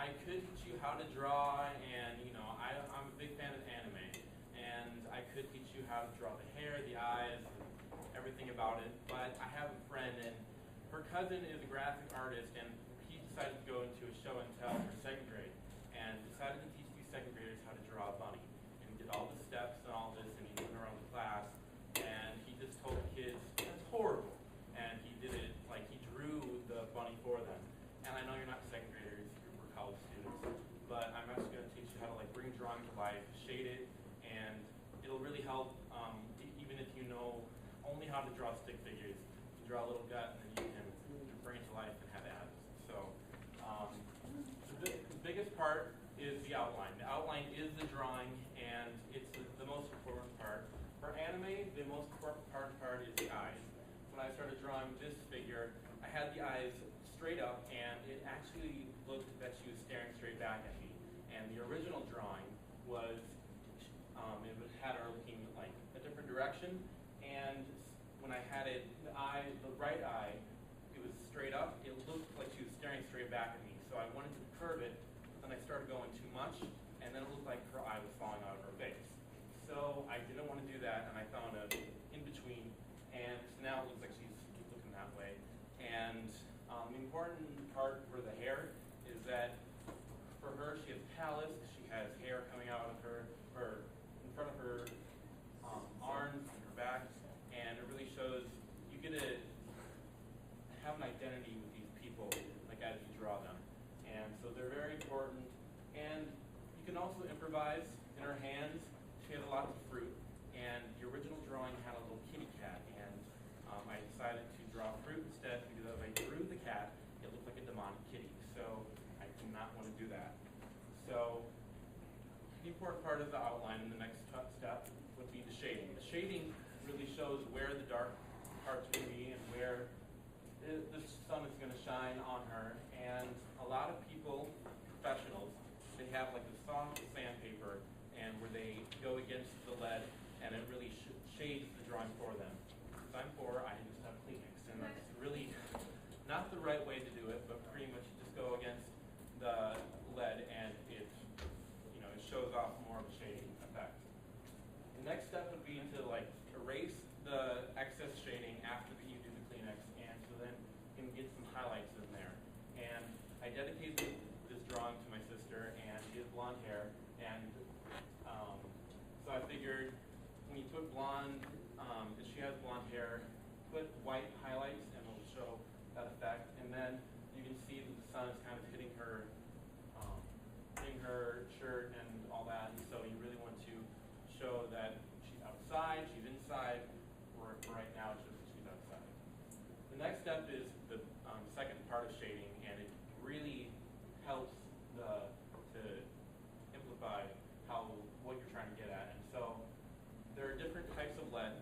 I could teach you how to draw, and I'm a big fan of anime, and I could teach you how to draw the hair, the eyes, everything about it. But I have a friend, and her cousin is a graphic artist, and he decided to go into a show and tell for second grade, and decided to teach these second graders how to draw a bunny, and he did all the steps and all this, and he went around the class, and he just told the kids that's horrible, and he did it like he drew the bunny for them. And I know you're not second graders, you're college students, but I'm actually going to teach you how to bring drawing to life, shade it, and it'll really help. Even if you know only how to draw stick figures, you can draw a little gut, and then you can bring it to life and have abs. So the biggest part is the outline. The outline is the drawing, and it's the most important part. For anime, the most important part is the eyes. When I started drawing this figure, I had the eyes straight up, and it actually looked that she was staring straight back at me. And the original drawing was, it had her looking like a different direction, and when I had it, the right eye, it was straight up. It looked like she was staring straight back at me. So I wanted to curve it, but then I started going too much, and then it looked like her eye was falling out of her face. So I didn't want to do that, and I found an in-between, and now it looks like she's looking that way. And the important part for the hair is that for her, she has callus. She has hair coming out of her in front of her arms and her back, and it really shows you get to have an identity with these people, like as you draw them. And so they're very important. And you can also improvise. In her hands, she had lots of fruit, and the original drawing had a little kitty cat, and I decided to draw fruit instead because if I drew the cat, it looked like a demonic kitty. So I did not want to do that. So the important part of the outline in the next step would be the shading. The shading really shows where the dark parts will be and where the sun is going to shine on her. And a lot of people, professionals, they have like the soft sandpaper and where they go against the lead, and it really shades the drawing for them. Since I'm poor, I just have Kleenex, and that's really not the right way to do it, but pretty much you just go against the lead, and it shows off more of a shading effect. The next step would be to erase the excess shading after you do the Kleenex, and so then you can get some highlights in there. And I dedicated this drawing to my sister, and she has blonde hair, and so I figured when you put blonde, if she has blonde hair, put white highlights and it'll show that effect. And then you can see that the sun is kind of hitting her shirt and all that. And so you really want to show that she's outside, she's inside. Right now, it's just that she's outside. The next step is the second part of shading, and it really helps to amplify what you're trying to get at. And so there are different types of lead.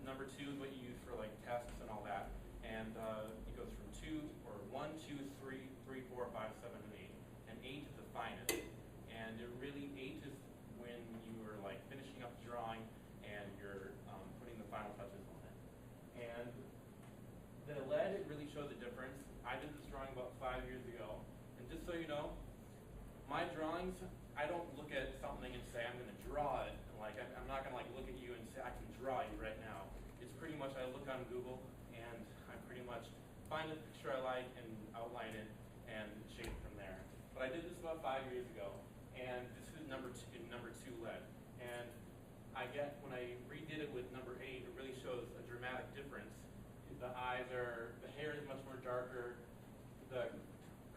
Number 2 is what you use for tests and all that. And it goes from 1, 2, 3, 4, 5, 7, and 8. And 8 is the finest. And it really, 8 is when you are finishing up the drawing and you're putting the final touches on it. And the lead, it really shows a difference. I did this drawing about 5 years ago. And just so you know, my drawings, I don't look at something and say, I'm going to draw it. I'm not going to look at you and say, I can draw you right now. It's pretty much, I look on Google, and I pretty much find a picture I like and outline it and shade it from there. But I did this about 5 years ago, and this is number 2 lead. And when I redid it with number 8, it really shows a dramatic difference. The hair is much more darker. The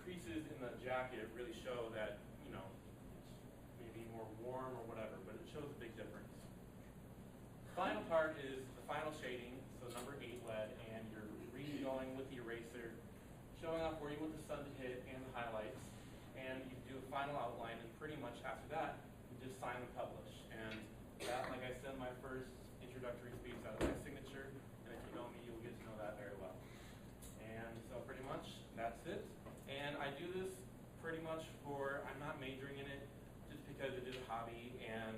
creases in the jacket really show that, it's maybe more warm or whatever, but it shows a big difference. The final part is the final shading, so number 8 lead, and you're really going with the eraser, showing off where you want the sun to hit and the highlights, and you do a final outline, and pretty much after that, you just sign and publish. And that, like I said in my first introductory speech, that's my signature, and if you know me, you'll get to know that very well. And so pretty much, that's it. And I do this pretty much I'm not majoring in it, just because it is a hobby, and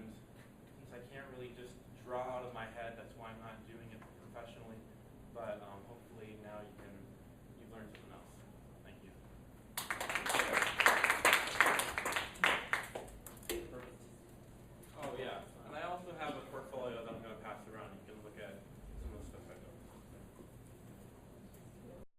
since I can't really just draw out of my head, that's why I'm not doing it professionally. But